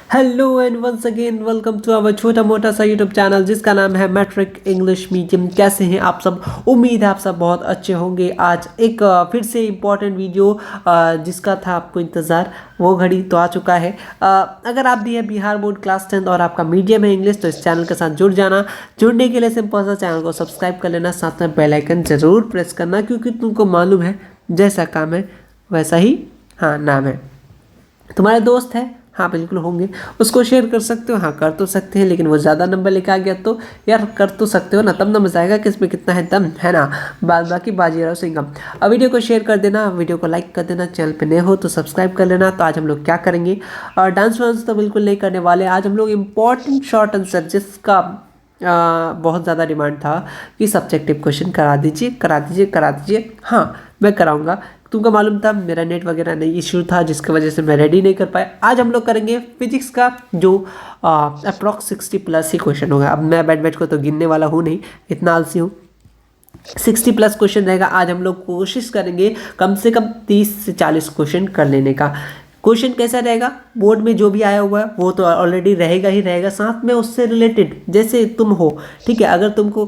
Hello and once again welcome to our छोटा मोटा सा यूट्यूब चैनल जिसका नाम है मैट्रिक इंग्लिश मीडियम। कैसे हैं आप सब? उम्मीद है आप सब बहुत अच्छे होंगे। आज एक फिर से इम्पॉर्टेंट वीडियो जिसका था आपको इंतज़ार, वो घड़ी तो आ चुका है। अगर आप भी है बिहार बोर्ड क्लास 10 और आपका मीडियम है इंग्लिश, तो इस चैनल के साथ जुड़ जाना। जुड़ने के लिए सिंपल सा चैनल को सब्सक्राइब कर लेना, साथ में बेल आइकन ज़रूर प्रेस करना, क्योंकि तुमको मालूम है जैसा काम है वैसा ही नाम है। तुम्हारे दोस्त है, हाँ बिल्कुल होंगे, उसको शेयर कर सकते हो, हाँ कर तो सकते हैं, लेकिन वो ज़्यादा नंबर लेके आ गया तो यार कर तो सकते हो ना, तब ना मजा आएगा कि इसमें कितना है दम, है ना। बाकी बाजी रहो सिंगम। अब वीडियो को शेयर कर देना, वीडियो को लाइक कर देना, चैनल पे नए हो तो सब्सक्राइब कर लेना। तो आज हम लोग क्या करेंगे, और डांस वांस तो बिल्कुल नहीं करने वाले। आज हम लोग इम्पॉर्टेंट शॉर्ट आंसर जिसका बहुत ज़्यादा डिमांड था कि सब्जेक्टिव क्वेश्चन करा दीजिए करा दीजिए करा दीजिए। हाँ मैं कराऊंगा, तुमको मालूम था मेरा नेट वगैरह नहीं इशू था, जिसकी वजह से मैं रेडी नहीं कर पाया। आज हम लोग करेंगे फिजिक्स का जो अप्रॉक्स 60+ ही क्वेश्चन होगा। अब मैं बैठ को तो गिनने वाला हूँ नहीं, इतना आलसी हूँ। 60+ क्वेश्चन रहेगा। आज हम लोग कोशिश करेंगे कम से कम 30 से 40 क्वेश्चन कर लेने का। क्वेश्चन कैसा रहेगा, बोर्ड में जो भी आया हुआ है वो तो ऑलरेडी रहेगा ही रहेगा, साथ में उससे रिलेटेड जैसे तुम हो, ठीक है। अगर तुमको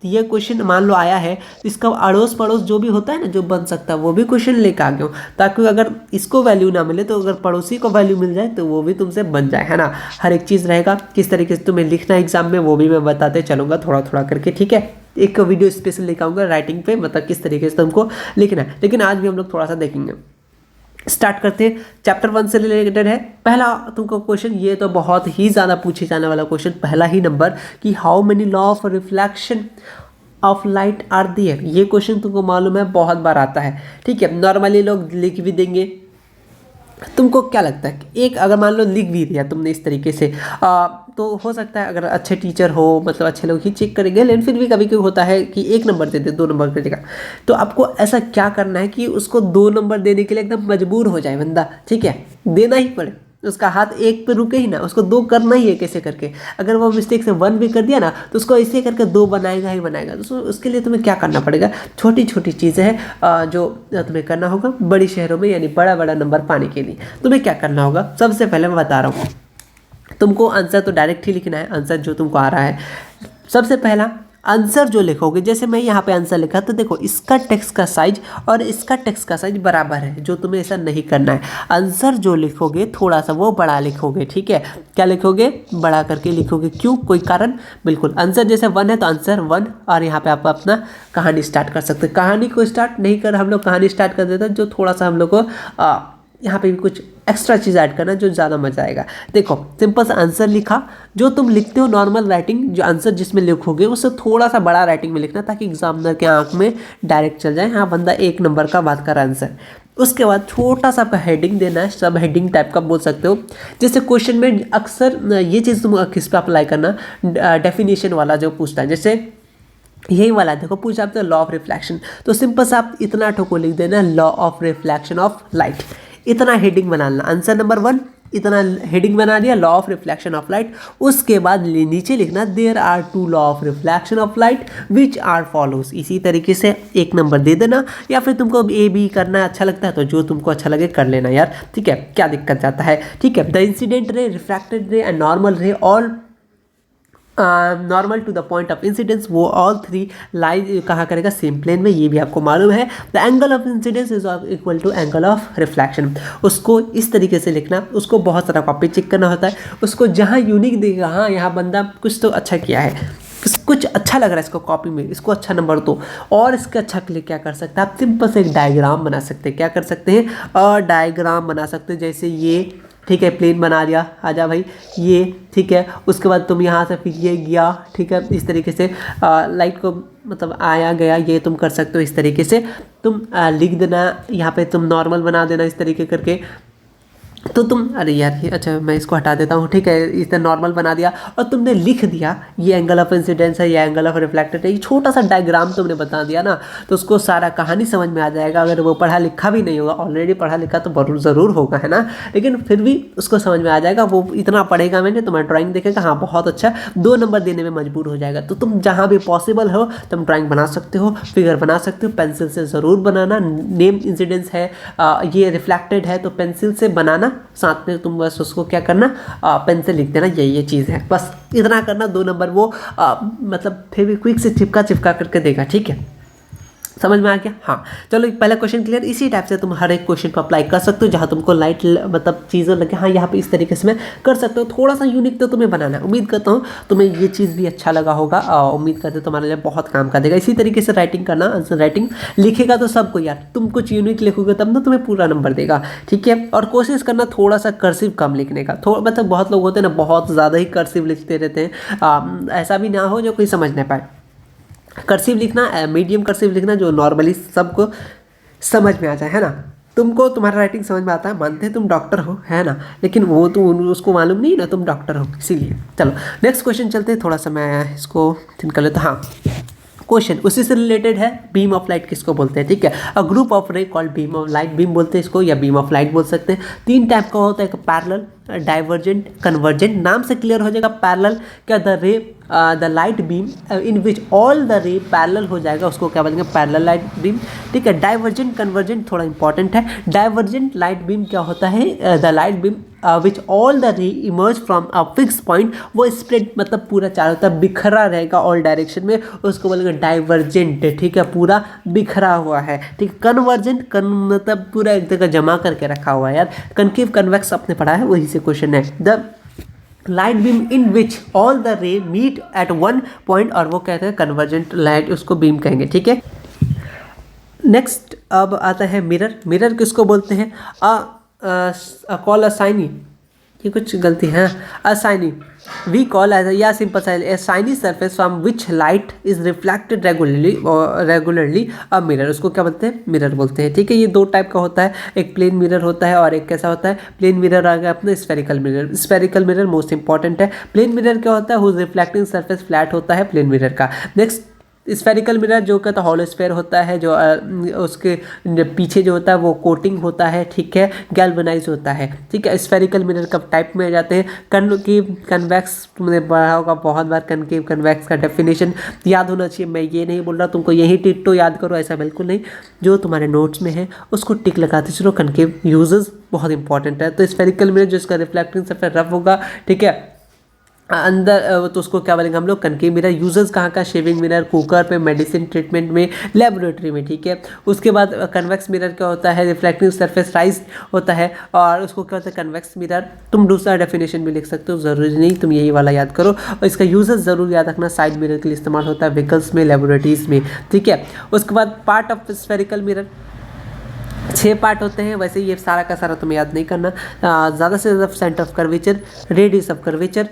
ये क्वेश्चन मान लो आया है तो इसका अड़ोस पड़ोस जो भी होता है ना, जो बन सकता है वो भी क्वेश्चन लेकर आ गए हो, ताकि अगर इसको वैल्यू ना मिले तो अगर पड़ोसी को वैल्यू मिल जाए तो वो भी तुमसे बन जाए, है ना। हर एक चीज़ रहेगा, किस तरीके से तुम्हें लिखना है एग्जाम में वो भी मैं बताते चलूँगा थोड़ा थोड़ा करके, ठीक है। एक वीडियो स्पेशल लेकर आऊँगा राइटिंग पे, मतलब किस तरीके से तुमको लिखना है। लेकिन आज भी हम लोग थोड़ा सा देखेंगे। स्टार्ट करते हैं। चैप्टर 1 से रिलेटेड है। पहला तुमको क्वेश्चन, ये तो बहुत ही ज़्यादा पूछे जाने वाला क्वेश्चन, पहला ही नंबर कि how many law of reflection of light are there. ये क्वेश्चन तुमको मालूम है बहुत बार आता है, ठीक है। नॉर्मली लोग लिख भी देंगे। तुमको क्या लगता है कि एक अगर मान लो लिख भी दिया तुमने इस तरीके से, तो हो सकता है अगर अच्छे टीचर हो, मतलब अच्छे लोग ही चेक करेंगे, लेकिन फिर भी कभी कभी होता है कि 1 नंबर दे दे, 2 नंबर कर देगा। तो आपको ऐसा क्या करना है कि उसको 2 नंबर देने के लिए एकदम मजबूर हो जाए बंदा, ठीक है, देना ही पड़े। उसका हाथ 1 पे रुके ही ना, उसको 2 करना ही है कैसे करके। अगर वो मिस्टेक से 1 भी कर दिया ना तो उसको ऐसे करके 2 बनाएगा ही बनाएगा। तो उसके लिए तुम्हें क्या करना पड़ेगा, छोटी छोटी चीज़ें हैं जो तुम्हें करना होगा बड़ी शहरों में, यानी बड़ा बड़ा नंबर पाने के लिए तुम्हें क्या करना होगा। सबसे पहले मैं बता रहा हूँ, तुमको आंसर तो डायरेक्ट ही लिखना है, आंसर जो तुमको आ रहा है। सबसे पहला आंसर जो लिखोगे, जैसे मैं यहाँ पे आंसर लिखा तो देखो इसका टेक्स्ट का साइज और इसका टेक्स्ट का साइज बराबर है, जो तुम्हें ऐसा नहीं करना है। आंसर जो लिखोगे थोड़ा सा वो बड़ा लिखोगे, ठीक है। क्या लिखोगे, बड़ा करके लिखोगे। क्यों, कोई कारण? बिल्कुल, आंसर जैसे 1 है तो आंसर 1, और यहाँ पे आप अपना कहानी स्टार्ट कर सकते हो। कहानी को स्टार्ट नहीं कर, हम लोग कहानी स्टार्ट कर देते हैं, जो थोड़ा सा हम लोग को यहाँ पे भी कुछ एक्स्ट्रा चीज़ ऐड करना जो ज़्यादा मजा आएगा। देखो सिंपल सा आंसर लिखा, जो तुम लिखते हो नॉर्मल राइटिंग, जो आंसर जिसमें लिखोगे उससे थोड़ा सा बड़ा राइटिंग में लिखना, ताकि एग्जामिनर के आंख में डायरेक्ट चल जाए, हाँ बंदा 1 नंबर का बात कर आंसर। उसके बाद छोटा सा आपका हेडिंग देना है, सब हेडिंग टाइप का बोल सकते हो। जैसे क्वेश्चन में अक्सर ये चीज़ तुम किस पे अप्लाई करना, डेफिनेशन वाला जो पूछता है, जैसे यही वाला देखो पूछा आपसे लॉ ऑफ रिफ्लेक्शन, तो सिंपल सा आप इतना ठोको लिख देना, law of reflection of light. इतना हेडिंग बनाना, आंसर नंबर 1 इतना हेडिंग बना दिया, law of reflection of light. उसके बाद नीचे लिखना there are 2 law of reflection of light which are follows. इसी तरीके से 1 नंबर दे देना, या फिर तुमको ए बी करना अच्छा लगता है तो जो तुमको अच्छा लगे कर लेना यार, ठीक है, क्या दिक्कत जाता है, ठीक है। The incident ray, refracted ray and normal ray all normal to the point of incidence, वो ऑल 3 लाई कहाँ करेगा, सेम प्लेन में, ये भी आपको मालूम है। The angle of incidence is equal to angle of reflection. उसको इस तरीके से लिखना, उसको बहुत सारा कॉपी चेक करना होता है, उसको जहाँ यूनिक देगा, हाँ यहाँ बंदा कुछ तो अच्छा किया है, कुछ अच्छा लग रहा है इसको कॉपी में, इसको अच्छा नंबर दो। और इसके अच्छा के लिए क्या कर सकते हैं आप, सिंपल से एक डायग्राम बना सकते हैं। क्या कर सकते हैं, और डायग्राम बना सकते हैं, जैसे ये, ठीक है, प्लेन बना दिया, आजा भाई ये, ठीक है। उसके बाद तुम यहाँ से फिर ये गया, ठीक है, इस तरीके से लाइट को मतलब आया गया, ये तुम कर सकते हो। इस तरीके से तुम लिख देना, यहाँ पे तुम नॉर्मल बना देना इस तरीके करके। तो तुम, अरे यार ये अच्छा मैं इसको हटा देता हूँ, ठीक है, इस तरह नॉर्मल बना दिया और तुमने लिख दिया ये एंगल ऑफ इंसिडेंस है, ये एंगल ऑफ रिफ्लेक्टेड है, ये छोटा सा डायग्राम तुमने बता दिया ना, तो उसको सारा कहानी समझ में आ जाएगा। अगर वो पढ़ा लिखा भी नहीं होगा, ऑलरेडी पढ़ा लिखा तो ज़रूर होगा, है ना, लेकिन फिर भी उसको समझ में आ जाएगा। वो इतना पढ़ेगा मैंने, तुम्हारा ड्राइंग देखेगा, हाँ बहुत अच्छा, 2 नंबर देने में मजबूर हो जाएगा। तो तुम जहाँ भी पॉसिबल हो तुम ड्राइंग बना सकते हो, फिगर बना सकते हो, पेंसिल से ज़रूर बनाना। नेम इंसिडेंस है, ये रिफ्लेक्टेड है तो पेंसिल से बनाना, देना, साथ में तुम बस उसको क्या करना, पेन से लिख देना ये चीज़ है, बस इतना करना। 2 नंबर वो मतलब फेविक्विक से चिपका करके देगा, ठीक है। समझ में आ गया? हाँ, चलो पहला क्वेश्चन क्लियर। इसी टाइप से तुम हर एक क्वेश्चन पर अप्लाई कर सकते हो जहाँ तुमको लाइट मतलब चीज़ें लगे, हाँ यहाँ पे इस तरीके से मैं कर सकते हो। थोड़ा सा यूनिक तो तुम्हें बनाना है। उम्मीद करता हूँ तुम्हें ये चीज़ भी अच्छा लगा होगा, उम्मीद करते हो तुम्हारे लिए बहुत काम का देगा। इसी तरीके से राइटिंग करना, राइटिंग लिखेगा तो सबको यार, तुम कुछ यूनिक लिखोगे तब ना तुम्हें पूरा नंबर देगा, ठीक है। और कोशिश करना थोड़ा सा कर्सिव कम लिखने का, थोड़ा मतलब बहुत लोग होते हैं ना बहुत ज़्यादा ही कर्सिव लिखते रहते हैं, ऐसा भी ना हो जो कोई समझ ना पाए। कर्सिव लिखना, मीडियम कर्सिव लिखना जो नॉर्मली सबको समझ में आ जाए, है ना। तुमको तुम्हारा राइटिंग समझ में आता है, मानते तुम डॉक्टर हो, है ना, लेकिन वो तो उसको मालूम नहीं ना तुम डॉक्टर हो, इसीलिए। चलो नेक्स्ट क्वेश्चन चलते हैं, थोड़ा सा मैं इसको थिंक कर लेता। हाँ, क्वेश्चन उसी से रिलेटेड है। बीम ऑफ लाइट किसको बोलते हैं, ठीक है। अ ग्रुप ऑफ रे called beam of light, beam बोलते हैं इसको या बीम ऑफ लाइट बोल सकते हैं। 3 टाइप का होता है, एक पैरेलल, डाइवर्जेंट, कन्वर्जेंट। नाम से क्लियर हो जाएगा। पैरेलल क्या, द रे the light beam in which all the ray parallel हो जाएगा, उसको क्या बोलेंगे, पैरेलल लाइट बीम, ठीक है। डाइवर्जेंट, कन्वर्जेंट थोड़ा इंपॉर्टेंट है। डाइवर्जेंट लाइट बीम क्या होता है, the light beam which all the रे emerge from a fix point, वो स्प्रेड मतलब पूरा चारों तरफ बिखरा रहेगा ऑल डायरेक्शन में, उसको बोलेंगे डाइवर्जेंट, ठीक है, पूरा बिखरा हुआ है, ठीक है। कन्वर्जेंट मतलब पूरा एक जगह जमा करके रखा हुआ है यार। कनकेव कन्वेक्स आपने पढ़ा है, वही से क्वेश्चन है। The light beam in which all the ray meet at one point, और वो कहते हैं कन्वर्जेंट लाइट, उसको बीम कहेंगे, ठीक है। नेक्स्ट अब आता है मिरर। मिरर किसको बोलते हैं, कॉल असाइनी, ये कुछ गलती है, असाइनी वी कॉल एज या simple size A shiny surface from which light is reflected regularly a mirror, उसको क्या बोलते हैं, मिरर बोलते हैं, ठीक है। ये 2 टाइप का होता है, एक प्लेन मिरर होता है और एक कैसा होता है, प्लेन मिरर आ गया अपने spherical mirror. Spherical mirror most important है। प्लेन मिरर क्या होता है, हुज रिफ्लेक्टिंग सरफेस फ्लैट होता है प्लेन मिरर का। नेक्स्ट स्फेरिकल मिरर जो कहता है हॉलोस्फेयर होता है, जो उसके पीछे जो होता है वो कोटिंग होता है, ठीक है, गैल्वेनाइज होता है, ठीक है। स्फेरिकल मिरर कब टाइप में आ जाते हैं, कनकेव कन्वेक्स, तुमने पढ़ा होगा बहुत बार कनकेव कन्वेक्स का डेफिनेशन याद होना चाहिए। मैं ये नहीं बोल रहा तुमको यही टिट्टो याद करो, ऐसा बिल्कुल नहीं, जो तुम्हारे नोट्स में है उसको टिक लगाते चलो। कनकेव यूजेस बहुत इंपॉर्टेंट है। तो स्फेरिकल मिरर जो इसका रिफ्लेक्टिंग सरफेस रफ होगा, ठीक है, अंदर, तो उसको क्या बोलेंगे हम लोग, कनकेव मिरर। यूजेस कहाँ का, शेविंग मिरर, कुकर पे, मेडिसिन ट्रीटमेंट में, लेबोरेटरी में, ठीक है। उसके बाद कन्वेक्स मिरर क्या होता है, रिफ्लेक्टिंग सरफेस राइज होता है, और उसको क्या होता है कन्वेक्स मिरर। तुम दूसरा डेफिनेशन भी लिख सकते हो, ज़रूरी नहीं तुम यही वाला याद करो, और इसका यूजेस ज़रूर याद रखना। साइड मिरर के लिए इस्तेमाल होता है व्हीकल्स में, लेबोरेटरीज में, ठीक है। उसके बाद part of spherical mirror, 6 part होते हैं, वैसे ये सारा का सारा तुम्हें याद नहीं करना। ज़्यादा से ज़्यादा centre of curvature, radius of curvature,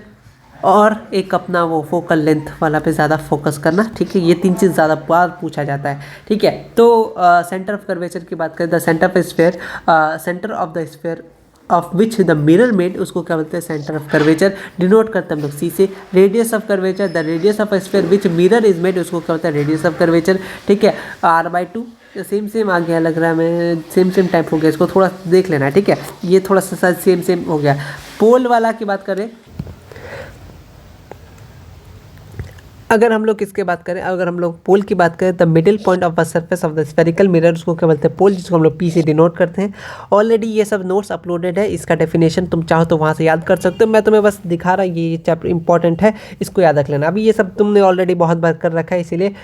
और एक अपना वो फोकल लेंथ वाला पे ज़्यादा फोकस करना, ठीक है। ये 3 चीज़ ज़्यादा बार पूछा जाता है, ठीक है। तो सेंटर ऑफ कर्वेचर की बात करें, the centre of sphere, centre of the sphere of which the mirror made, उसको क्या बोलते हैं, सेंटर ऑफ कर्वेचर। डिनोट करते हैं हम लोग सी से। Radius of curvature, the radius of sphere which mirror is made, उसको क्या बोलते हैं, रेडियस ऑफ कर्वेचर, ठीक है। R/2, सेम आ गया लग रहा है, मैं सेम टाइप हो गया, इसको थोड़ा देख लेना, ठीक है। ये थोड़ा सा सेम हो गया। पोल वाला की बात करें, अगर हम लोग किसके बात करें, अगर हम लोग पोल की बात करें, the middle point of the surface of the spherical mirror, उसको क्या बोलते हैं, पोल, जिसको हम लोग पी से डिनोट करते हैं। ऑलरेडी ये सब नोट्स अपलोडेड है, इसका डेफिनेशन तुम चाहो तो वहाँ से याद कर सकते हो, मैं तुम्हें बस दिखा रहा, ये चैप्टर इंपॉर्टेंट है, इसको याद रख लेना। अभी ये सब तुमने ऑलरेडी बहुत बार कर रखा है, इसीलिए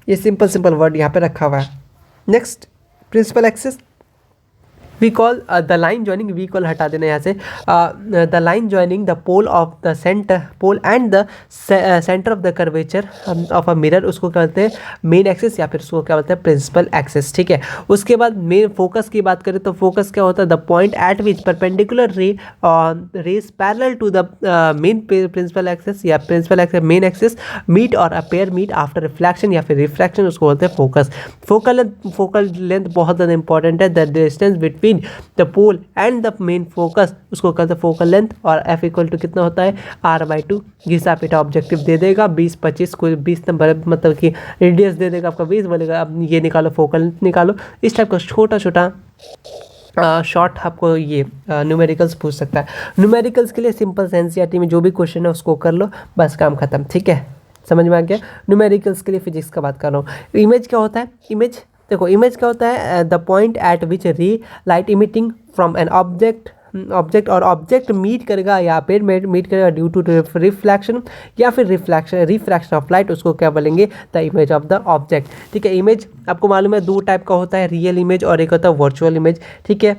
ये सिंपल वर्ड यहाँ पर रखा हुआ है। Next, principal axis, we call the line joining, we call हटा देना यहाँ से, the line joining the pole of the centre, pole and the centre of the curvature of a mirror, उसको क्या बोलते हैं, मेन एक्सिस, या फिर उसको क्या बोलते हैं, प्रिंसिपल एक्सिस, ठीक है। उसके बाद मेन फोकस की बात करें तो फोकस क्या होता है, the point at which perpendicular rays parallel to the main principal axis या principal axis main axis meet और अपेयर मीट आफ्टर रिफ्लेक्शन या फिर रिफ्रैक्शन, उसको बोलते हैं फोकस। फोकल लेंथ बहुत ज़्यादा इंपॉर्टेंट है। The distance between the pole and the main focus, उसको कहते हैं फोकल लेंथ, और F इक्वल टू कितना होता है, R/2। घिसा पिटा ऑब्जेक्टिव दे देगा 20-25, कोई 20 नंबर मतलब कि रेडियस दे देगा आपका 20, बोलेगा अब ये निकालो, फोकल लेंथ निकालो। इस टाइप का छोटा शॉर्ट आपको ये न्यूमेरिकल्स पूछ सकता है। न्यूमेरिकल्स के लिए सिंपल एनसीईआरटी में जो भी क्वेश्चन है उसको कर लो, बस काम खत्म, ठीक है, समझ में आ गया। न्यूमेरिकल्स के लिए फिजिक्स का बात कर रहा हूँ। इमेज क्या होता है, इमेज देखो इमेज क्या होता है, द पॉइंट एट विच रे light emitting from an object और ऑब्जेक्ट मीट करेगा या फिर मीट करेगा ड्यू टू रिफ्लेक्शन या फिर रिफ्रैक्शन ऑफ लाइट, उसको क्या बोलेंगे, the image of the object. ठीक है, इमेज आपको मालूम है दो टाइप का होता है, रियल इमेज और एक होता है वर्चुअल इमेज। ठीक है,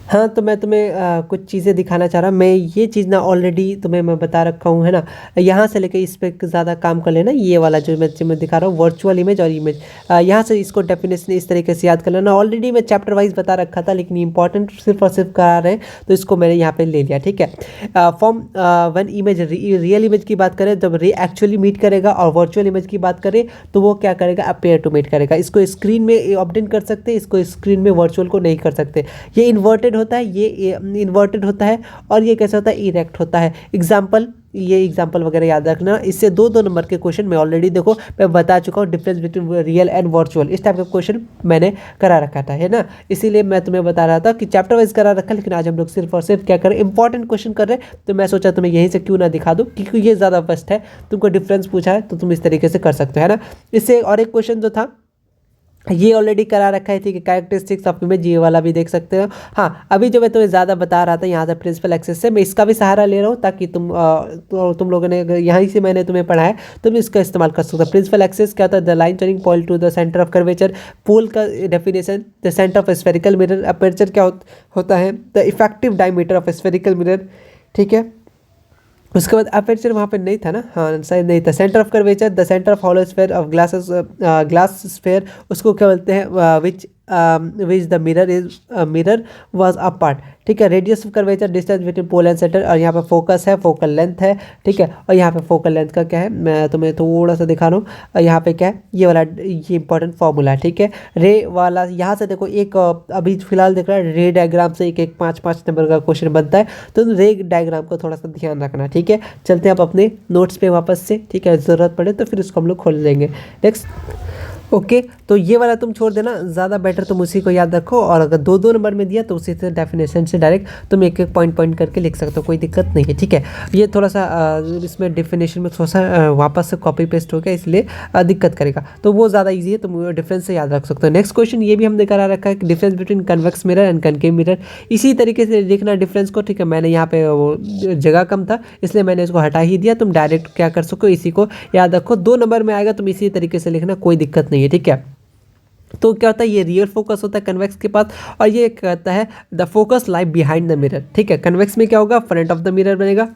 हाँ तो मैं तुम्हें कुछ चीज़ें दिखाना चाह रहा हूँ। मैं ये चीज़ ना ऑलरेडी तुम्हें मैं बता रखा हूँ, है ना। यहाँ से लेके इस पर ज़्यादा काम कर लेना, ये वाला जो मैं दिखा रहा हूँ वर्चुअल इमेज और इमेज, यहाँ से इसको डेफिनेशन इस तरीके से याद कर लेना। ऑलरेडी मैं चैप्टर वाइज बता रखा था, लेकिन इंपॉर्टेंट सिर्फ और सिर्फ करा रहे हैं तो इसको मैंने यहाँ पे ले लिया। ठीक है, form one image, real image की बात करें जब रे एक्चुअली मीट करेगा, और वर्चुअल इमेज की बात करें तो वो क्या करेगा, अपेयर टू मीट करेगा। इसको स्क्रीन में ऑब्टेन कर सकते हैं, इसको स्क्रीन में वर्चुअल को नहीं कर सकते। ये इन्वर्टेड होता है, ये इन्वर्टेड होता है, और ये कैसे होता है, इरेक्ट होता है। एग्जाम्पल, ये एग्जाम्पल वगैरह याद रखना। इससे दो नंबर के क्वेश्चन मैं ऑलरेडी देखो मैं बता चुका हूँ, difference between real and virtual, इस टाइप का क्वेश्चन मैंने करा रखा था, है ना। इसीलिए मैं तुम्हें बता रहा था कि चैप्टर वाइज करा रखा, लेकिन आज हम लोग सिर्फ और सिर्फ क्या करें, इंपॉर्टेंट क्वेश्चन कर रहे हैं। तो मैं सोचा तुम्हें यहीं से क्यों ना दिखा दूँ, क्योंकि ये ज़्यादा बेस्ट है। तुमको डिफरेंस पूछा है तो तुम इस तरीके से कर सकते हो, है ना। इससे और एक क्वेश्चन जो था ये ऑलरेडी करा रखा है। ठीक है, कैरेक्टरिस्टिक्स ऑफ इमेज, ये वाला भी देख सकते हो। हाँ, अभी जो मैं तुम्हें ज़्यादा बता रहा था यहाँ से प्रिंसिपल एक्सेस से, मैं इसका भी सहारा ले रहा हूँ ताकि तुम लोगों ने यहीं से मैंने तुम्हें पढ़ा है, तुम इसका इस्तेमाल कर सकते हो। प्रिंसिपल एक्सेस क्या होता है, the line turning point to the centre of curvature. Pole का definition, the centre of spherical mirror. Aperture क्या होता है, the effective diameter of spherical mirror. ठीक है, उसके बाद अपर्चर वहाँ पे नहीं था ना, हाँ शायद नहीं था। Centre of curvature, the centre of hollow sphere of glass sphere, उसको क्या बोलते हैं, which the mirror was apart. ठीक है, radius of curvature, distance between pole and centre, और यहाँ पे फोकस है, फोकल लेंथ है। ठीक है, और यहाँ पे फोकल लेंथ का क्या है, मैं तुम्हें थोड़ा सा दिखा रहा हूँ। यहाँ पे क्या है, ये वाला ये इंपॉर्टेंट फॉर्मूला है। ठीक है, रे वाला यहाँ से देखो, एक अभी फिलहाल देख रहा है रे डायग्राम से एक 5 नंबर का क्वेश्चन बनता है, तो रे डायग्राम को थोड़ा सा ध्यान रखना। ठीक है, चलते हैं आप अपने नोट्स पे वापस से। ठीक है, ज़रूरत पड़े तो फिर उसको हम लोग खोल लेंगे। नेक्स्ट, ओके, तो ये वाला तुम छोड़ देना, ज़्यादा बेटर तुम उसी को याद रखो, और अगर दो नंबर में दिया तो उसी से डेफिनेशन से डायरेक्ट तुम एक पॉइंट करके लिख सकते हो, कोई दिक्कत नहीं है। ठीक है, ये थोड़ा सा इसमें डेफिनेशन में थोड़ा सा वापस से कॉपी पेस्ट हो गया, इसलिए दिक्कत करेगा, तो वो ज़्यादा ईजी है, तुम डिफरेंस से याद रख सकते हो। नेक्स्ट क्वेश्चन ये भी हमने करा रखा है, difference between convex mirror and concave mirror. इसी तरीके से देखना डिफरेंस को। ठीक है, मैंने यहाँ पे वो जगह कम था इसलिए मैंने इसको हटा ही दिया, तुम डायरेक्ट क्या कर सको, इसी को याद रखो। 2 नंबर में आएगा, तुम इसी तरीके से लिखना, कोई दिक्कत नहीं है। ठीक है, तो क्या होता है, ये रियल फोकस होता है कन्वेक्स के पास, और ये कहता है the focus lie behind the mirror. ठीक है, कन्वेक्स में क्या होगा, फ्रंट ऑफ द मिरर बनेगा।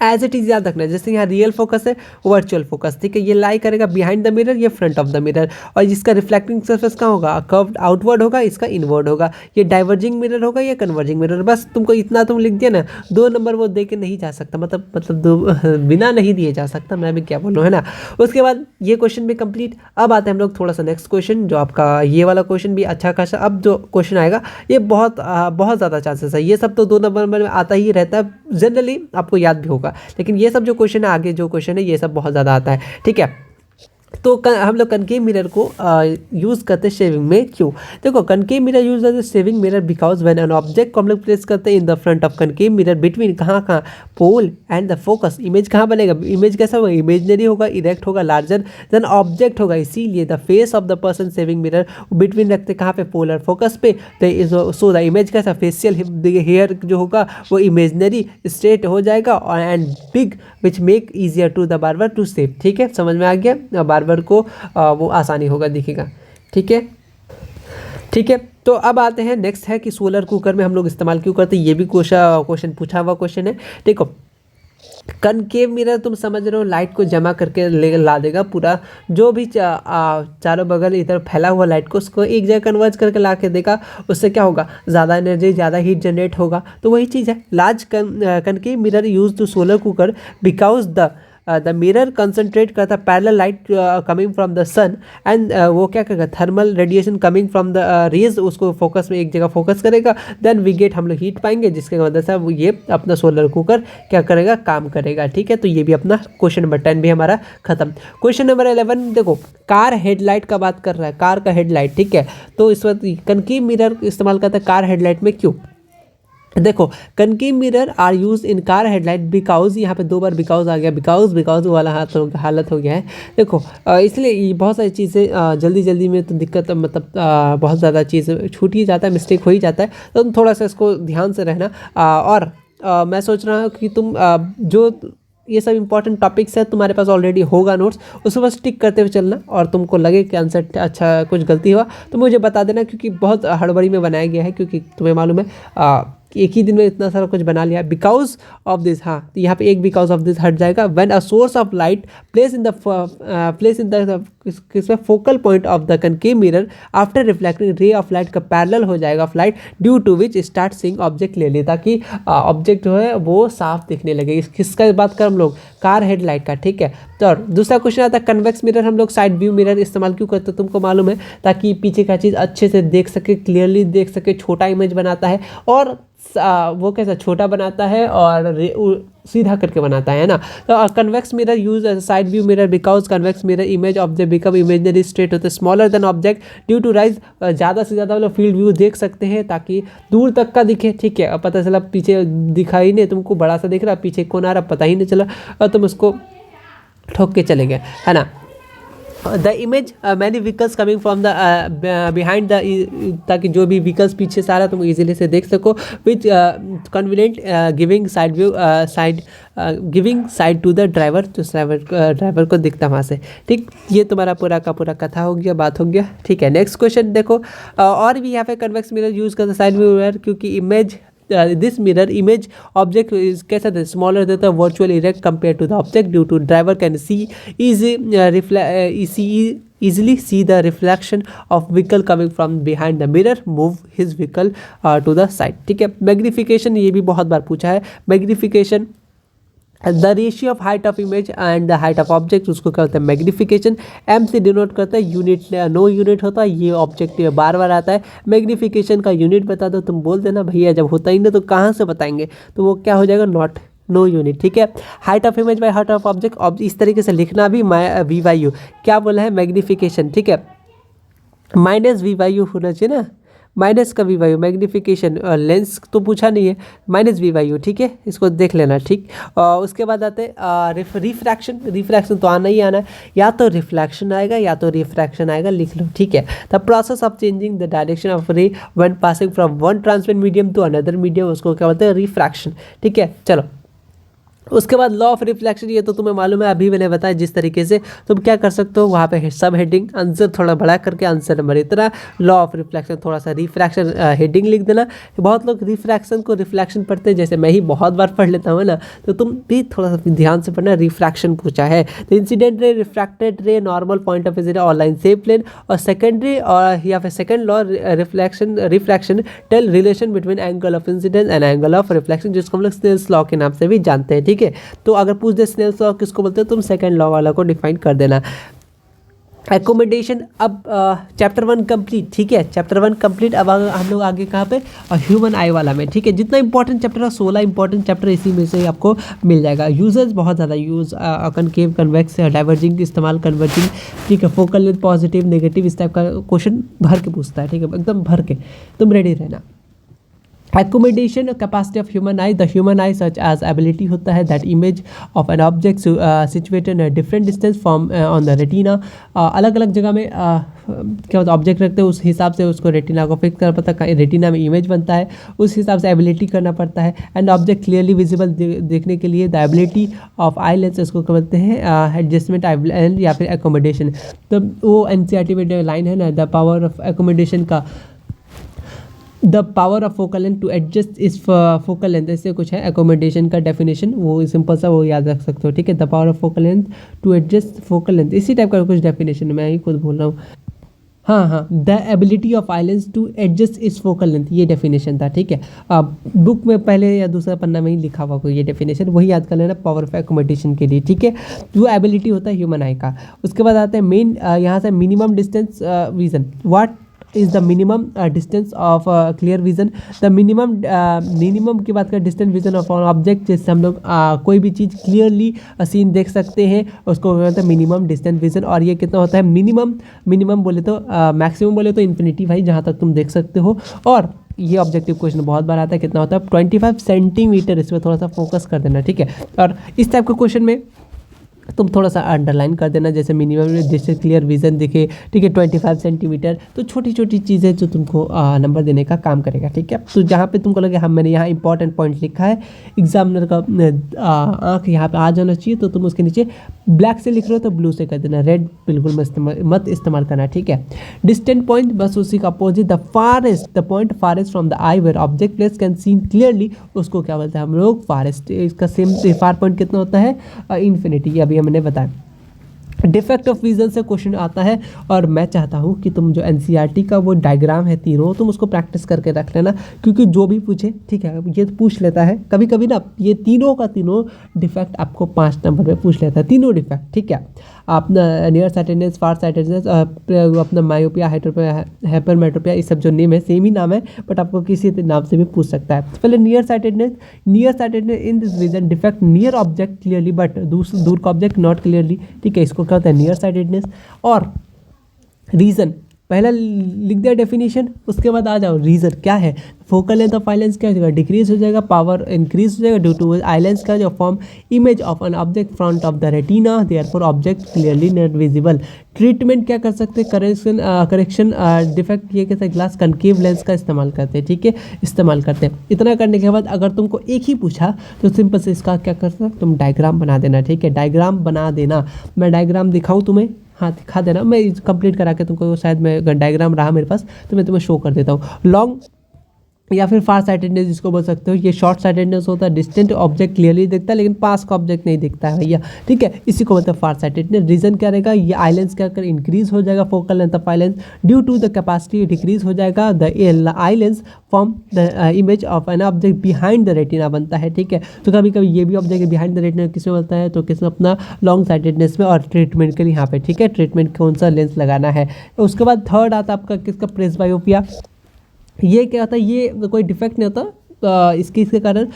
एज इट इज़ याद रखना है, जैसे यहाँ रियल फोकस है, वर्चुअल फोकस। ठीक है, ये लाई करेगा बिहाइंड द मिरर, ये फ्रंट ऑफ द मिरर, और जिसका रिफ्लेक्टिंग सरफेस कहाँ होगा, कर्व्ड आउटवर्ड होगा, इसका इनवर्ड होगा। ये डाइवर्जिंग मिरर होगा, ये कन्वर्जिंग मिरर। बस तुमको इतना तुम लिख दिया ना, 2 नंबर वो दे के नहीं जा सकता, मतलब दो बिना नहीं दिए जा सकता, मैं भी क्या बोलूँ, है ना। उसके बाद ये क्वेश्चन भी कंप्लीट। अब आते हैं हम लोग थोड़ा सा नेक्स्ट क्वेश्चन, जो आपका ये वाला क्वेश्चन भी अच्छा खासा। अब जो क्वेश्चन आएगा ये बहुत ज़्यादा चांसेस है, ये सब तो 2 नंबर में आता ही रहता है, जनरली आपको याद भी होगा, लेकिन ये सब जो क्वेश्चन है आगे जो क्वेश्चन है ये सब बहुत ज़्यादा आता है। ठीक है, तो हम लोग कनकेव मिरर को यूज़ करते हैं शेविंग में। क्यों, देखो कनकेव मिरर यूज करते shaving mirror because when an object को हम लोग प्लेस करते हैं in the front of concave mirror between कहाँ pole and the focus, image कहाँ बनेगा, इमेज कैसा होगा, इमेजनरी होगा, इरेक्ट होगा, लार्जर देन ऑब्जेक्ट होगा। इसीलिए the face of the person shaving mirror between रखते कहाँ पे, पोल और फोकस पे। सो द इमेज कैसा, फेशियल हेयर जो होगा वो इमेजनरी स्ट्रेट हो जाएगा, और and big which make easier to the barber to shave. ठीक है, समझ में आ गया, बार्बर को वो आसानी होगा दिखेगा। ठीक है, ठीक है, तो अब आते हैं नेक्स्ट है कि सोलर कुकर में हम लोग इस्तेमाल क्यों करते हैं, ये भी क्वेश्चन पूछा हुआ क्वेश्चन है। देखो कनकेव मिरर तुम समझ रहे हो, लाइट को जमा करके ला देगा, पूरा जो भी चारों बगल इधर फैला हुआ लाइट को उसको एक जगह कन्वर्ज करके ला के देगा। उससे क्या होगा, ज़्यादा एनर्जी, ज़्यादा हीट जनरेट होगा। तो वही चीज़ है, large concave mirror use to solar cooker because the mirror concentrate करता parallel light coming from the sun, and वो क्या करेगा, thermal radiation coming from the rays, उसको फोकस में एक जगह फोकस करेगा, देन वी गेट हम लोग हीट पाएंगे, जिसके वजह से ये अपना सोलर कुकर क्या करेगा, काम करेगा। ठीक है, तो ये भी अपना क्वेश्चन नंबर 10 भी हमारा खत्म। क्वेश्चन नंबर 11 देखो, कार हेडलाइट का बात कर रहा है, कार का हेडलाइट। ठीक है, तो इस वक्त कनकेव मिरर इस्तेमाल करता है कार हेडलाइट में। क्यों, देखो, concave mirror are use in car headlight because, यहाँ पे 2 बार बिकॉज आ गया, बिकॉज वाला हालत हो गया है। देखो इसलिए ये बहुत सारी चीज़ें जल्दी जल्दी में तो दिक्कत, मतलब बहुत ज़्यादा चीज़ छूट ही जाता है, मिस्टेक हो ही जाता है, तो तुम थोड़ा सा इसको ध्यान से रहना। और मैं सोच रहा हूँ कि तुम जो ये सब इंपॉर्टेंट टॉपिक्स है तुम्हारे पास ऑलरेडी होगा नोट्स, उसको बस टिक करते हुए चलना, और तुमको लगे कि आंसर अच्छा कुछ गलती हुआ तो मुझे बता देना, क्योंकि बहुत हड़बड़ी में बनाया गया है, क्योंकि तुम्हें मालूम है कि एक ही दिन में इतना सारा कुछ बना लिया। बिकॉज ऑफ दिस, हाँ तो यहाँ पे एक बिकॉज ऑफ दिस हट जाएगा। When a source of light place in the किसमें focal point of the concave mirror after reflecting ray of light का पैरेलल हो जाएगा of light due to which start seeing object clearly, ताकि object जो है वो साफ दिखने लगे। किसका बात कर हम लोग, कार हेडलाइट का, ठीक है। तो दूसरा क्वेश्चन आता है कन्वेक्स मिरर हम लोग साइड व्यू मिरर इस्तेमाल क्यों करते हैं, तुमको मालूम है, ताकि पीछे का चीज़ अच्छे से देख सके, क्लियरली देख सके, छोटा इमेज बनाता है, और वो कैसा छोटा बनाता है और सीधा करके बनाता है ना। तो convex mirror use side view mirror because convex mirror image object become imaginary straight होते smaller than object due to rise, ज़्यादा से ज़्यादा मतलब फील्ड व्यू देख सकते हैं ताकि दूर तक का दिखे, ठीक है। अब पता चला पीछे दिखाई नहीं, तुमको बड़ा सा दिख रहा, पीछे कौन आ रहा पता ही नहीं चला, और तुम उसको ठोक के चले गए, है ना। The image many vehicles coming from the behind the, ताकि जो भी व्हीकल्स पीछे से आ रहा है तुम इजीली से देख सको, which convenient giving side view giving side to the driver, तो ड्राइवर को दिखता वहाँ से, ठीक। ये तुम्हारा पूरा का पूरा कथा हो गया, बात हो गया, ठीक है। नेक्स्ट क्वेश्चन देखो, और भी यहाँ पे कन्वेक्स मिरर यूज करते साइड व्यू मिरर, क्योंकि image this mirror image object is कैसा था, smaller than the virtual erect compared to the object due to driver can see easily see the reflection of vehicle coming from behind the mirror move his vehicle to the side, ठीक है। Magnification ये भी बहुत बार पूछा है, magnification the ratio of height of image and the height of object, उसको क्या होता है मैग्निफिकेशन, एम से डिनोट करता है, यूनिट नो यूनिट होता है, ये ऑब्जेक्ट बार बार आता है। मैग्निफिकेशन का यूनिट बता दो, तुम बोल देना भैया जब होता ही नहीं तो कहाँ से बताएंगे, तो वो क्या हो जाएगा नॉट नो यूनिट, ठीक है। Height of image by height of object, इस तरीके से लिखना भी वी वाई यू, क्या बोला है मैग्निफिकेशन, ठीक है, माइनस वी वाई यू होना चाहिए ना, माइनस का v by u, magnification lens तो पूछा नहीं है, माइनस वी वाई यू, ठीक है, इसको देख लेना, ठीक। उसके बाद आते हैं रिफ्रैक्शन, रिफ्रैक्शन तो आना ही आना है, या तो रिफ्लेक्शन आएगा या तो रिफ्रैक्शन आएगा, लिख लो, ठीक है। The process of changing the direction of ray when passing from one transmit medium to another medium, उसको क्या बोलते हैं रिफ्रैक्शन, ठीक है। चलो उसके बाद लॉ ऑफ रिफ्लेक्शन, ये तो तुम्हें मालूम है, अभी मैंने बताया जिस तरीके से तुम क्या कर सकते हो, वहाँ पे सब हेडिंग आंसर थोड़ा बड़ा करके आंसर नंबर इतना, लॉ ऑफ रिफ्लेक्शन थोड़ा सा रिफ्रैक्शन हेडिंग लिख देना। बहुत लोग रिफ्रैक्शन को रिफ्लेक्शन पढ़ते हैं, जैसे मैं ही बहुत बार पढ़ लेता हूँ ना, तो तुम भी थोड़ा सा ध्यान से पढ़ना, रिफ्रैक्शन पूछा है तो incident ray, refracted ray, normal point of visit और लाइन सेम प्लेन, और सेकेंडरी और या फिर second law refraction tell relation between angle of incidence and angle of reflection, जिसको हम लोग स्नेल्स लॉ के नाम से भी जानते हैं, ठीक है। तो अगर पूछ दे स्नेल्स लॉ किसको बोलते हैं, तुम सेकंड लॉ वाला को डिफाइन कर देना। एकोमोडेशन, अब चैप्टर 1 कंप्लीट, ठीक है, चैप्टर 1 कंप्लीट। अब हम लोग आगे कहाँ पे, ह्यूमन आई वाला में, ठीक है। जितना इंपॉर्टेंट चैप्टर है 16 इंपॉर्टेंट चैप्टर इसी में से आपको मिल जाएगा। यूजर्स बहुत ज़्यादा यूज कनकेव, कन्वेक्स, डाइवर्जिंग इस्तेमाल, कन्वर्जिंग, ठीक है, फोकल लेंथ, पॉजिटिव, नेगेटिव, इस टाइप का क्वेश्चन भर के पूछता है, ठीक है, एकदम भर के, तुम रेडी रहना। Accommodation capacity of human eye, the human eye such as ability होता है that image of an object situated in a different distance from on the retina, अलग अलग जगह में क्या होता है ऑब्जेक्ट रखते हैं, उस हिसाब से उसको रेटिना को फिक्स करना पड़ता है, रेटिना में इमेज बनता है, उस हिसाब से एबिलिटी करना पड़ता है। एंड ऑब्जेक्ट क्लियरली विजिबल देखने के लिए the ability of eye lens, इसको कहते हैं एडजस्टमेंट आई लेंस या फिर एकोमोडेशन। तो वो एनसीईआरटी में लाइन है ना, द पावर ऑफ एकोमोडेशन का, the power of focal length to adjust इस फोकल लेंथ, ऐसे कुछ है एकोमोडेशन का डेफिनेशन, वो सिंपल सा वो याद रख सकते हो, ठीक है। The power of focal length to adjust focal length, इसी टाइप का कुछ डेफिनेशन मैं ही खुद बोल रहा हूँ, हाँ, the ability of eye lens to adjust इस फोकल लेंथ, ये डेफिनेशन था, ठीक है। बुक में पहले या दूसरा पन्ना में ही लिखा हुआ कोई ये डेफिनेशन, वही याद कर लेना पावर ऑफ एकोमोडेशन के लिए, ठीक है। जो एबिलिटी होता है ह्यूमन आई का। उसके बाद आता है मेन, यहाँ से minimum distance vision, what is the minimum distance of clear vision, the minimum की बात करें डिस्टेंस विजन ऑफ ऑब्जेक्ट, जिससे हम लोग कोई भी चीज़ क्लियरली सीन देख सकते हैं, उसको कहते हैं मिनिमम डिस्टेंस विजन। और ये कितना होता है मिनिमम बोले तो मैक्सिमम बोले तो इन्फिनिटी भाई, जहाँ तक तुम देख सकते हो, और ये ऑब्जेक्टिव क्वेश्चन बहुत बार आता है, कितना होता है 25 सेंटीमीटर, इस पर थोड़ा सा फोकस कर देना, ठीक है। और इस टाइप के क्वेश्चन में तुम थोड़ा सा अंडरलाइन कर देना, जैसे मिनिमम जिससे क्लियर विजन दिखे, ठीक है, 25 सेंटीमीटर। तो छोटी छोटी चीज़ें जो तुमको नंबर देने का काम करेगा, ठीक है। तो जहाँ पे तुमको लगे हाँ मैंने यहाँ इंपॉर्टेंट पॉइंट लिखा है, एग्जामिनर का आँख यहाँ पे आ जाना चाहिए, तो तुम उसके नीचे ब्लैक से लिख रहे हो तो ब्लू से कर देना, रेड बिल्कुल मत इस्तेमाल करना, ठीक है। डिस्टेंट पॉइंट बस उसी का opposite, the point farthest from the eye where object place can seen clearly, उसको क्या बोलते हैं हम लोग, फारेस्ट। इसका सेम फार पॉइंट कितना होता है, इन्फिनिटी, अभी हमने बताया। डिफेक्ट ऑफ विजन से क्वेश्चन आता है, और मैं चाहता हूँ कि तुम जो एनसीईआरटी का वो डायग्राम है तीनों, तुम उसको प्रैक्टिस करके रख लेना, क्योंकि जो भी पूछे, ठीक है, ये तो पूछ लेता है कभी कभी ना, ये तीनों का तीनों डिफेक्ट आपको 5 नंबर पे पूछ लेता है, तीनों डिफेक्ट, ठीक है। अपना नियर साइटेडनेस, फार साइटेडनेस, अपना मायोपिया, हाइपरमेट्रोपिया, ये सब जो नेम है सेम ही नाम है, बट आपको किसी नाम से भी पूछ सकता है। पहले near sightedness in this vision defect near object clearly but दूर का ऑब्जेक्ट नॉट क्लियरली, ठीक है, इसको क्या होता है नियर साइटेडनेस। और रीज़न पहला लिख दिया डेफिनेशन, उसके बाद आ जाओ रीज़न क्या है, फोकल लेंथ ऑफ आइलेंस क्या हो जाएगा, डिक्रीज हो जाएगा, पावर इंक्रीज हो जाएगा ड्यू टू आइलेंस का जो form image of an object front of the retina, therefore object clearly not visible. Treatment क्या कर सकते हैं, करेक्शन डिफेक्ट ये कैसे, ग्लास कनकेव लेंस का इस्तेमाल करते हैं, ठीक है, इस्तेमाल करते हैं। इतना करने के बाद अगर तुमको एक ही पूछा तो सिंपल से इसका क्या कर सकते, तुम डायग्राम बना देना, ठीक है, डायग्राम बना देना। मैं डायग्राम दिखाऊँ तुम्हें, हाँ दिखा देना, मैं कंप्लीट करा के तुमको, शायद मैं डायग्राम रहा मेरे पास तो मैं तुम्हें शो कर देता हूँ। लॉन्ग या फिर फार साइटेडनेस जिसको बोल सकते हो, ये शॉर्ट साइटेडनेस होता है, डिस्टेंट ऑब्जेक्ट क्लियरली दिखता है लेकिन पास का ऑब्जेक्ट नहीं दिखता है भैया, ठीक है, इसी को बोलते हैं फार साइटेडनेस। रीजन क्या रहेगा, ये आइलेंस क्या कर इंक्रीज हो जाएगा, focal length of eye lens due to the capacity decrease हो जाएगा, the eye lens form the image of an object behind the retina बनता है, ठीक है। तो कभी कभी ये भी ऑब्जेक्ट बिहाइंड द रेटिना किसमें बनता है, तो किसमें, अपना लॉन्ग साइटेडनेस में। और ट्रीटमेंट के लिए यहाँ पे, ठीक है, ट्रीटमेंट कौन सा लेंस लगाना है। उसके बाद थर्ड आता है आपका किसका, प्रेसबायोपिया। ये क्या होता है, ये कोई डिफेक्ट नहीं होता, इसके कारण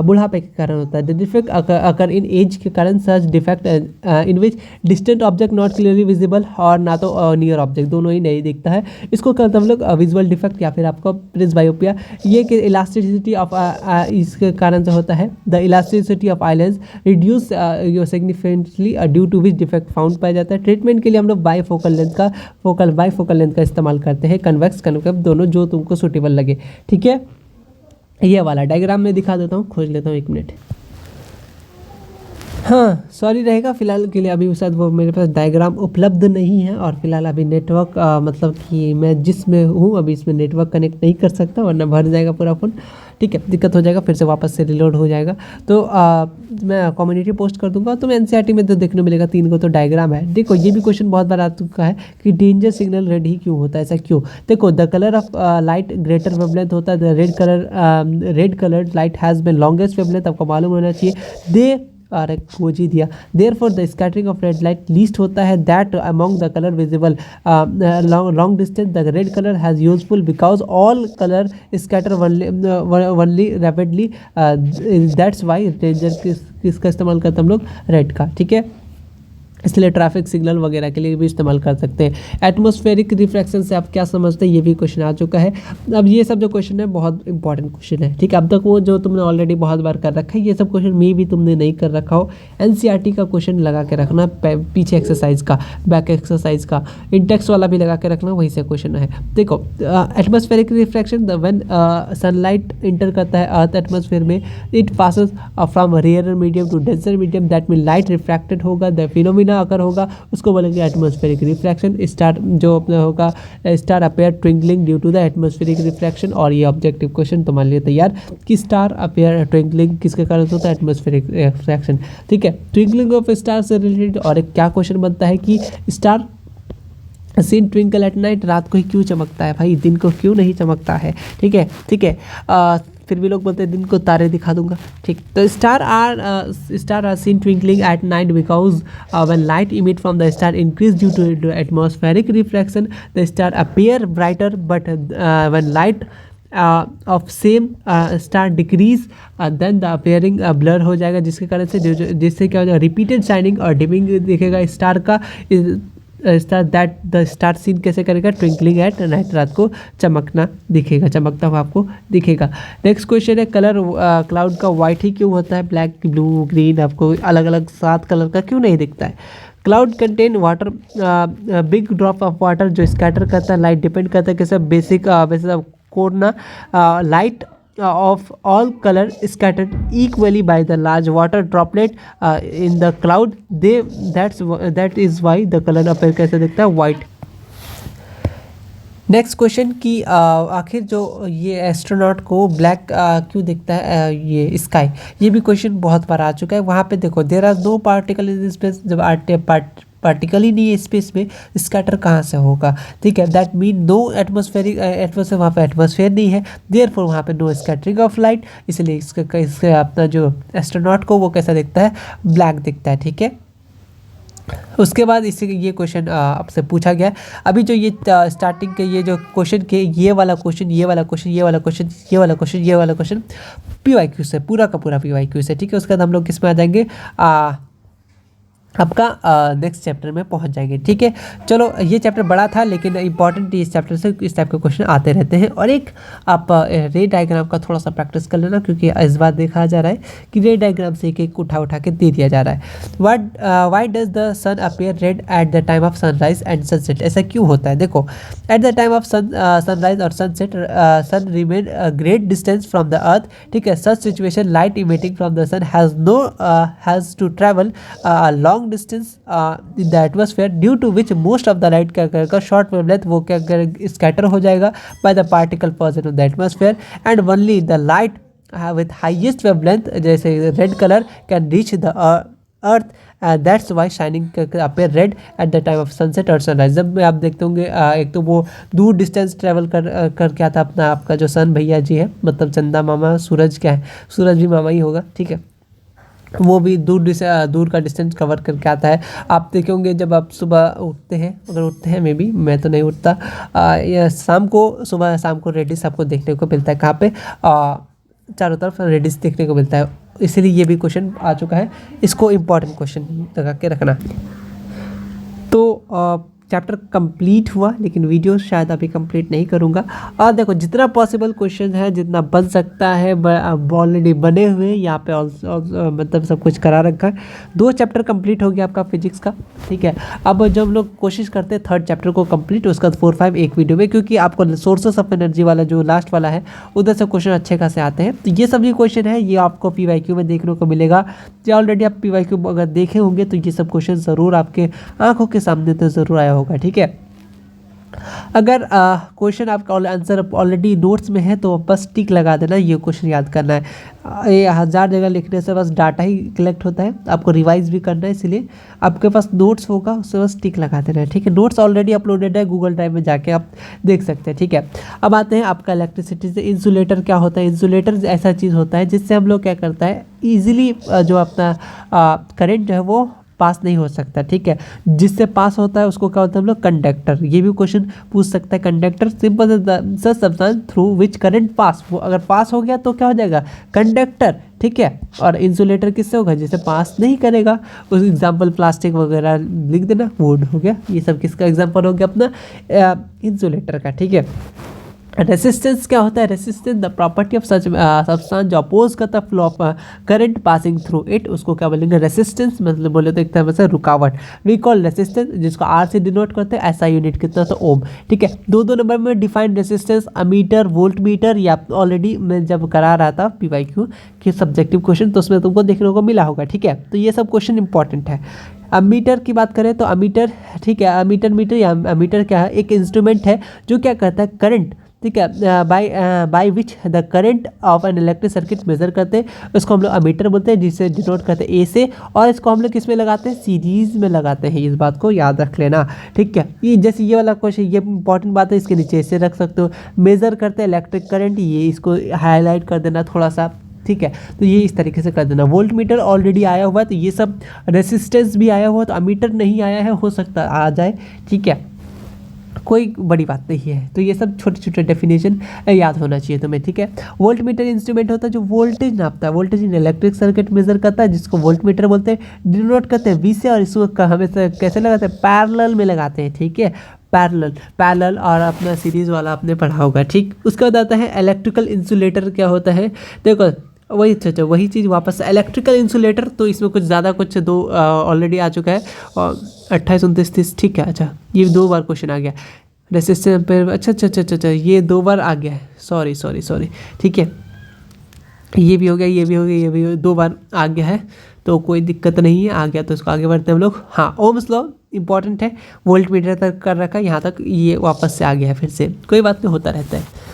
बुढ़ापे के कारण होता है। The defect occur in age के कारण such defect in which distant object not clearly visible, और ना तो नियर ऑब्जेक्ट, दोनों ही नहीं दिखता है, इसको कहते हैं हम लोग विजुअल डिफेक्ट या फिर आपको प्रेसबायोपिया। ये कि इलास्टिसिटी ऑफ इसके कारण से होता है, the elasticity of eye lens reduce significantly due to which defect found पाया जाता है। ट्रीटमेंट के लिए हम लोग बाईफोकल लेंथ का इस्तेमाल करते हैं, कन्वेक्स कन्वेक्स दोनों, जो तुमको सूटेबल लगे, ठीक है। ये वाला डायग्राम में दिखा देता हूँ, खोज लेता हूँ 1 मिनट। हाँ सॉरी रहेगा फिलहाल के लिए, अभी शायद वो मेरे पास डायग्राम उपलब्ध नहीं है, और फिलहाल अभी नेटवर्क मतलब कि मैं जिसमें हूँ अभी इसमें नेटवर्क कनेक्ट नहीं कर सकता, वरना भर जाएगा पूरा फ़ोन, ठीक है, दिक्कत हो जाएगा, फिर से वापस से रिलोड हो जाएगा। तो मैं कम्युनिटी पोस्ट कर दूंगा, तो मैं एनसीईआरटी में तो देखने मिलेगा 3 को तो डायग्राम है। देखो ये भी क्वेश्चन बहुत बार आ चुका है कि डेंजर सिग्नल रेड ही क्यों होता है, ऐसा क्यों। देखो the colour of light greater wavelength होता है, the red colour light has been longest wavelength, आपको मालूम होना चाहिए। दे और खोज ही दिया, therefore the scattering of red light least होता है, that among the colour visible long distance the red colour has useful because all colour scatter only rapidly, that's why danger किसका इस्तेमाल करते हैं हम लोग, रेड का, ठीक है। इसलिए ट्रैफिक सिग्नल वगैरह के लिए भी इस्तेमाल कर सकते हैं। एटमॉस्फेरिक रिफ्रैक्शन से आप क्या समझते हैं, ये भी क्वेश्चन आ चुका है। अब ये सब जो क्वेश्चन है बहुत इंपॉर्टेंट क्वेश्चन है, ठीक है। अब तक वो जो तुमने ऑलरेडी बहुत बार कर रखा है, ये सब क्वेश्चन में भी तुमने नहीं कर रखा हो, एनसीईआरटी का क्वेश्चन लगा के रखना, पीछे एक्सरसाइज का, बैक एक्सरसाइज का, इंटेक्स वाला भी लगा के रखना, वही से क्वेश्चन है। देखो atmospheric refraction, when sunlight enter करता है अर्थ एटमॉस्फेयर में, it passes from rare medium to denser medium, that mean light refracted होगा, द फिनोमिना अगर होगा उसको बोलेंगे एटमॉस्फेरिक रिफ्रैक्शन। स्टार जो अपना होगा, star appear twinkling due to the atmospheric refraction. और ये ऑब्जेक्टिव क्वेश्चन तुम्हारे लिए तैयार कि स्टार अपेयर ट्विंकलिंग किसके कारण होता है, एटमॉस्फेरिक रिफ्रैक्शन, ठीक है। ट्विंकलिंग ऑफ स्टार से रिलेटेड और एक क्या क्वेश्चन बनता है कि star seen twinkle at night, रात को ही क्यों चमकता है भाई, दिन को क्यों नहीं चमकता है, ठीक है, ठीक है। फिर भी लोग बोलते हैं दिन को तारे दिखा दूंगा, ठीक। तो star are seen twinkling at night because when light emit from the star increase due to atmospheric refraction, the star appear brighter but when light of same star decrease then the appearing blur हो जाएगा, जिसके कारण से जिससे क्या हो जाएगा, repeated shining और डिमिंग दिखेगा स्टार का star that the star seen कैसे करेगा, ट्विंकलिंग एट नाइट, रात को चमकना दिखेगा, चमकता हुआ आपको दिखेगा। नेक्स्ट क्वेश्चन है कलर क्लाउड का वाइट ही क्यों होता है, ब्लैक ब्लू ग्रीन आपको अलग अलग 7 कलर का क्यों नहीं दिखता है। Cloud contain water, big drop of water जो स्कैटर करता है लाइट, डिपेंड करता है कैसे basic code light of all color scattered equally by the large water droplet in the cloud, that is why the color appear कैसे दिखता है, white। Next question कि आखिर जो ये एस्ट्रोनॉट को ब्लैक क्यों दिखता है ये स्काई, ये भी क्वेश्चन बहुत बार आ चुका है। वहाँ पे देखो there are no particle in space, जब पार्टिकल ही नहीं है स्पेस में, स्कैटर कहाँ से होगा, ठीक है। That mean no atmospheric atmosphere, वहाँ पे एटमॉस्फेयर नहीं है, देयरफॉर वहाँ पे नो स्कैटरिंग ऑफ लाइट, इसलिए इसका अपना जो एस्ट्रोनॉट को वो कैसा दिखता है, ब्लैक दिखता है, ठीक है। उसके बाद इसी ये क्वेश्चन आपसे पूछा गया। अभी जो ये स्टार्टिंग के ये जो क्वेश्चन के ये वाला क्वेश्चन, ये वाला क्वेश्चन, ये वाला क्वेश्चन, ये वाला क्वेश्चन, ये वाला क्वेश्चन PYQ से, पूरा का पूरा PYQ से, ठीक है। उसके बाद हम लोग किस में आ जाएंगे, आपका नेक्स्ट चैप्टर में पहुंच जाएंगे, ठीक है। चलो ये चैप्टर बड़ा था लेकिन इंपॉर्टेंट इस चैप्टर से इस टाइप के क्वेश्चन आते रहते हैं। और एक आप रे डायग्राम का थोड़ा सा प्रैक्टिस कर लेना, क्योंकि इस बार देखा जा रहा है कि रे डायग्राम से एक एक उठा के दे दिया जा रहा है। Why does the sun appear red at the time of sunrise and sunset, ऐसा क्यों होता है। देखो at the time of sunrise और sunset sun remain great distance from the earth, ठीक है। Such situation light emitting from the sun has to travel long distance in the atmosphere, due to which most of the light क्या करेगा, short wavelength वो क्या करेगा, scatter हो जाएगा by the particle present in the atmosphere, and only the light with highest wavelength जैसे red color can reach the earth, that's why shining appear red at the time of sunset और sunrise। जब में आप देखते होंगे एक तो वो दूर डिस्टेंस ट्रेवल कर क्या था अपना, आपका जो सन भैया जी है, मतलब चंदा मामा, सूरज क्या है, सूरज भी मामा ही होगा, ठीक है। वो भी दूर का डिस्टेंस कवर करके आता है। आप देखे होंगे जब आप सुबह उठते हैं, अगर उठते हैं, मे बी मैं तो नहीं उठता, या शाम को रेडिस आपको देखने को मिलता है, कहाँ पे चारों तरफ रेडिस देखने को मिलता है, इसलिए ये भी क्वेश्चन आ चुका है, इसको इम्पॉर्टेंट क्वेश्चन लगा के रखना। तो चैप्टर कंप्लीट हुआ, लेकिन वीडियो शायद अभी कंप्लीट नहीं करूँगा। और देखो जितना पॉसिबल क्वेश्चन है, जितना बन सकता है, ऑलरेडी बने हुए यहाँ पे मतलब सब कुछ करा रखा है। 2 चैप्टर कंप्लीट हो गया आपका फिजिक्स का, ठीक है। अब जब हम लोग कोशिश करते हैं 3rd चैप्टर को कंप्लीट, उसका 4-5 एक वीडियो में, क्योंकि आपको सोर्सेस ऑफ एनर्जी वाला जो लास्ट वाला है उधर से क्वेश्चन अच्छे खासे आते हैं। तो ये सब जो क्वेश्चन है ये आपको PYQ में देखने को मिलेगा। जो ऑलरेडी आप PYQ अगर देखे होंगे तो ये सब क्वेश्चन ज़रूर आपके आंखों के सामने तो ज़रूर आया होगा, ठीक है। अगर क्वेश्चन आपका आंसर ऑलरेडी नोट्स में है तो बस टिक लगा देना, ये क्वेश्चन याद करना है। ये 1000 जगह लिखने से बस डाटा ही कलेक्ट होता है, आपको रिवाइज भी करना है, इसलिए आपके पास नोट्स होगा, उससे बस टिक लगा देना है, ठीक है। नोट्स ऑलरेडी अपलोडेड है गूगल ड्राइव में, जाके आप देख सकते हैं, ठीक है। अब आते हैं आपका इलेक्ट्रिसिटी से इंसुलेटर क्या होता है। इंसुलेटर ऐसा चीज़ होता है जिससे हम लोग क्या करता है, ईजिली जो अपना करंट जो है वो पास नहीं हो सकता, ठीक है। जिससे पास होता है उसको क्या होता है हम लोग, कंडक्टर। ये भी क्वेश्चन पूछ सकता है, conductor simple substance through which current pass, वो अगर पास हो गया तो क्या हो जाएगा, कंडक्टर, ठीक है। और इंसुलेटर किससे होगा, जिसे पास नहीं करेगा। उस एग्जाम्पल प्लास्टिक वगैरह लिख देना, वुड हो गया। ये सब किसका एग्जाम्पल हो गया, अपना इंसुलेटर का, ठीक है। रेसिस्टेंस क्या होता है, resistance the property of such substance जो अपोज करता है flow of current passing through it, उसको क्या बोलेंगे, रेसिस्टेंस। मतलब बोले तो एक तरह से रुकावट। वी कॉल रेसिस्टेंस, जिसको R से डिनोट करते हैं, ऐसा यूनिट कितना तो ओम, ठीक है। 2 नंबर में defined resistance, ammeter, volt meter, या ऑलरेडी मैं जब करा रहा था PYQ के सब्जेक्टिव क्वेश्चन तो उसमें तुमको देखने को मिला होगा, ठीक है। तो ये सब क्वेश्चन इंपॉर्टेंट है। अमीटर की बात करें तो अमीटर, ठीक है, मीटर या अमीटर क्या है, एक इंस्ट्रूमेंट है जो क्या करता है, करंट, ठीक है, by which the current of an electric circuit measure करते हैं, उसको हम लोग अमीटर बोलते हैं, जिसे डिनोट करते हैं A से। और इसको हम लोग किस में लगाते हैं, सीरीज में लगाते हैं, इस बात को याद रख लेना, ठीक है। ये जैसे ये वाला क्वेश्चन, ये इंपॉर्टेंट बात है, इसके नीचे ऐसे रख सकते हो, मेजर करते हैं इलेक्ट्रिक करंट, ये इसको हाईलाइट कर देना थोड़ा सा, ठीक है। तो ये इस तरीके से कर देना। वोल्ट मीटर ऑलरेडी आया हुआ है, तो ये सब रेसिस्टेंस भी आया हुआ है, तो अमीटर नहीं आया है, हो सकता आ जाए, ठीक है। कोई बड़ी बात नहीं है। तो ये सब छोटे छोटे डेफिनेशन याद होना चाहिए तुम्हें, ठीक है। वोल्ट मीटर इंस्ट्रूमेंट होता है जो वोल्टेज नापता है, voltage in electric circuit measure करता है, जिसको वोल्ट मीटर बोलते हैं। डिनोट करते हैं वी से, और इसको हमेशा कैसे लगाते हैं, पैरेलल में लगाते हैं, ठीक है। पैरेलल और अपना सीरीज वाला आपने पढ़ा होगा, ठीक। उसके बाद आता है इलेक्ट्रिकल इंसुलेटर। क्या होता है, देखो वही अच्छा वही चीज़ वापस इलेक्ट्रिकल इंसुलेटर। तो इसमें कुछ ज़्यादा कुछ दो ऑलरेडी आ चुका है, और 28, 29, 30, ठीक है। अच्छा ये 2 बार क्वेश्चन आ गया। रेसिस्टेंस एम्पेयर, अच्छा, ये 2 बार आ गया है, सॉरी, ठीक है। ये भी हो गया, ये भी हो गया, ये भी 2 बार आ गया है, तो कोई दिक्कत नहीं है, आ गया तो इसको आगे बढ़ते हैं हम लोग। हाँ, ओम्स लॉ इंपॉर्टेंट है, वोल्ट मीटर तक कर रखा है, यहाँ तक ये वापस से आ गया है फिर से, कोई बात नहीं, होता रहता है।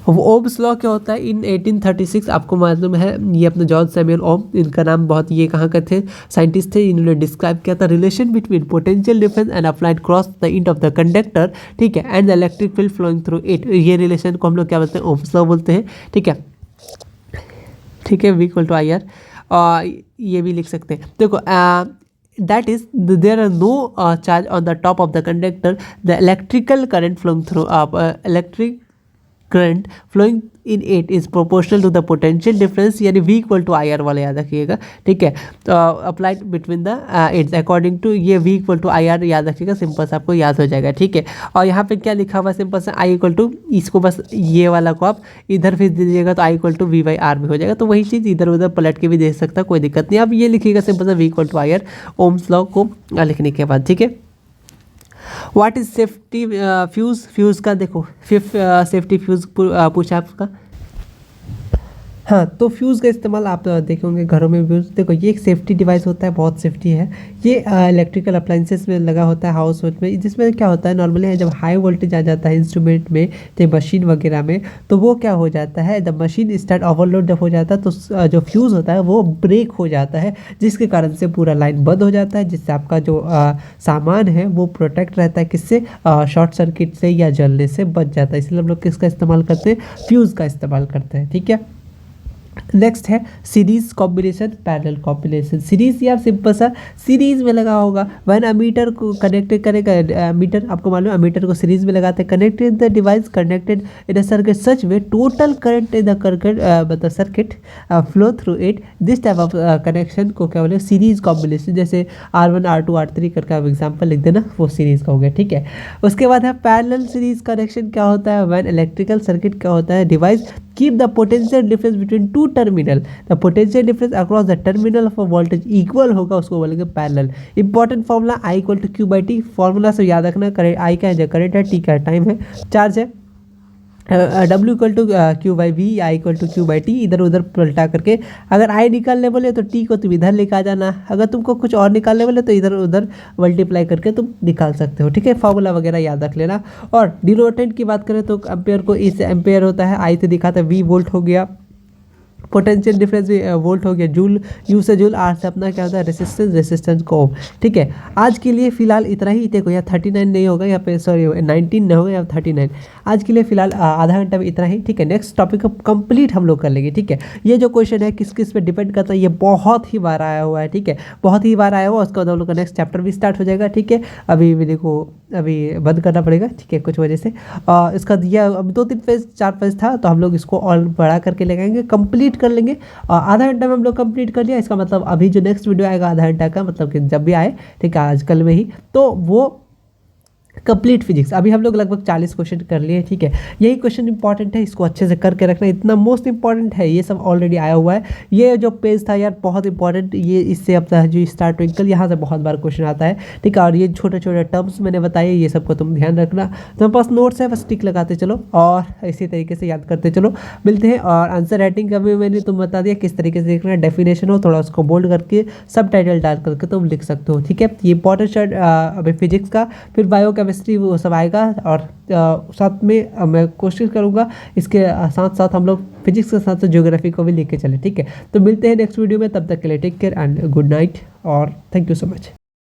ओम्स लॉ क्या होता है, इन 1836 आपको मालूम है, ये अपने जॉन सैमुअल ओम, इनका नाम बहुत, ये कहाँ का थे, साइंटिस्ट थे, इन्होंने डिस्क्राइब किया था relation between potential difference and applied cross the end of the conductor, ठीक है, and the electric field flowing through it. ये रिलेशन को हम लोग क्या बोलते हैं, ओम्स लॉ बोलते हैं, ठीक है, V equal to I R, और ये भी लिख सकते हैं। देखो that is there are no charge on the top of the conductor, the electrical current flowing through electric current flowing in it is proportional to the potential difference, यानी V equal to I R वाला याद रखिएगा, ठीक है। तो applied between the it's according to, ये V equal to I R याद रखिएगा, सिंपल से आपको याद हो जाएगा, ठीक है। और यहाँ पे क्या लिखा हुआ है, सिंपल से I इक्वल टू, इसको बस ये वाला को आप इधर फिर दीजिएगा तो I इक्वल टू V/R में हो जाएगा। तो वही चीज़ इधर उधर पलट के भी दे सकता, कोई दिक्कत नहीं। आप ये लिखिएगा सिंपल से V equal to I R, Ohm's law को लिखने के बाद, ठीक है। व्हाट इज सेफ्टी फ्यूज़ का, देखो सेफ्टी फ्यूज़ पूछा आपका। हाँ, तो फ्यूज़ का इस्तेमाल आप देखे होंगे घरों में भी। देखो ये एक सेफ्टी डिवाइस होता है, बहुत सेफ्टी है ये, इलेक्ट्रिकल अप्लाइंसेस में लगा होता है, हाउस होल्ड में, जिसमें क्या होता है नॉर्मली जब हाई वोल्टेज आ जाता है इंस्ट्रूमेंट में, चाहे मशीन वगैरह में, तो वो क्या हो जाता है, जब मशीन स्टार्ट ओवरलोड जब हो जाता है तो जो फ्यूज़ होता है वो ब्रेक हो जाता है, जिसके कारण से पूरा लाइन बंद हो जाता है, जिससे आपका जो सामान है वो प्रोटेक्ट रहता है, किससे, शॉर्ट सर्किट से या जलने से बच जाता है। इसलिए हम लोग किसका इस्तेमाल करते हैं, फ्यूज़ का इस्तेमाल करते हैं, ठीक है। नेक्स्ट है series combination, parallel combination. Series या सिंपल सा सीरीज में लगा होगा, वैन अमीटर को कनेक्ट करेगा, मीटर आपको मालूम है अमीटर को सीरीज में लगाते हैं, connected the device connected in a circuit such way total current in the मतलब circuit flow through it. This type of connection को क्या बोले, सीरीज कॉम्बिनेशन। जैसे R1 R2 R3 करके आप एग्जाम्पल लिख देना, वो सीरीज का हो गया, ठीक है। उसके बाद है पैरेलल सीरीज कनेक्शन। क्या होता है, वैन इलेक्ट्रिकल सर्किट क्या होता है, device keep the potential difference between two terminal, the potential difference across the terminal of a voltage equal होगा, उसको बोलेंगे parallel. Important formula I equal to Q by T, formula से याद रखना। Current I क्या है, करंट है, T का टाइम है, चार्ज है, W equal to Q by V, I equal to Q by T, इधर उधर पलटा करके अगर I निकालने बोले तो T को तुम इधर लेकर आ जाना, अगर तुमको कुछ और निकालने बोले तो इधर उधर मल्टीप्लाई करके तुम निकाल सकते हो, ठीक है। फार्मूला वगैरह याद रख लेना। और डिनोटेंट की बात करें तो एम्पेयर को इस एम्पेयर होता है, I से दिखाता है, V वोल्ट हो गया, पोटेंशियल डिफरेंस भी वोल्ट हो गया, जूल, यू से जूल, आर से अपना क्या होता है रेसिस्टेंस को ओम, ठीक है। आज के लिए फिलहाल इतना ही। देखो यहाँ 39 नहीं होगा, यहाँ पे सॉरी 19 नहीं होगा, यहाँ 39। आज के लिए फिलहाल आधा घंटा में इतना ही, ठीक है। नेक्स्ट टॉपिक को कंप्लीट हम लोग कर लेंगे, ठीक है। ये जो क्वेश्चन है किस किस पे डिपेंड करता है, ये बहुत ही बार आया हुआ है, ठीक है, बहुत ही बार आया हुआ। उसके बाद हम लोग का नेक्स्ट चैप्टर भी स्टार्ट हो जाएगा, ठीक है। अभी मेरे को अभी बंद करना पड़ेगा, ठीक है, कुछ वजह से। इसका दिया अब 2-3 पेज 4 पेज था, तो हम लोग इसको और बढ़ा करके लगाएंगे, कंप्लीट कर लेंगे। आधा घंटा में हम लोग कंप्लीट कर लिया। इसका मतलब अभी जो नेक्स्ट वीडियो आएगा आधा घंटा का, मतलब कि जब भी आए, ठीक है, आजकल में ही, तो वो कंप्लीट फिजिक्स। अभी हम लोग लगभग 40 क्वेश्चन कर लिए, ठीक है। यही क्वेश्चन इंपॉर्टेंट है, इसको अच्छे से करके रखना, इतना मोस्ट इंपॉर्टेंट है। ये सब ऑलरेडी आया हुआ है। ये जो पेज था यार बहुत इंपॉर्टेंट, ये इससे अब जो स्टार ट्विंकल, यहाँ से बहुत बार क्वेश्चन आता है, ठीक है। और ये छोटे छोटे टर्म्स मैंने बताए, ये सबको तुम ध्यान रखना। तुम्हारे पास नोट्स है, बस टिक लगाते चलो और इसी तरीके से याद करते चलो। मिलते हैं। और आंसर राइटिंग का भी मैंने तुम बता दिया किस तरीके से लिखना, डेफिनेशन हो थोड़ा उसको बोल्ड करके सब टाइटल डाल करके तुम लिख सकते हो, ठीक है। ये इंपॉर्टेंट अभी फिजिक्स का, फिर बायो केमिस्ट्री वो सब आएगा। और साथ में मैं कोशिश करूँगा इसके साथ साथ हम लोग फिजिक्स के साथ साथ ज्योग्राफी को भी लेके चले, ठीक है। तो मिलते हैं नेक्स्ट वीडियो में, तब तक के लिए take care and good night और थैंक यू सो मच।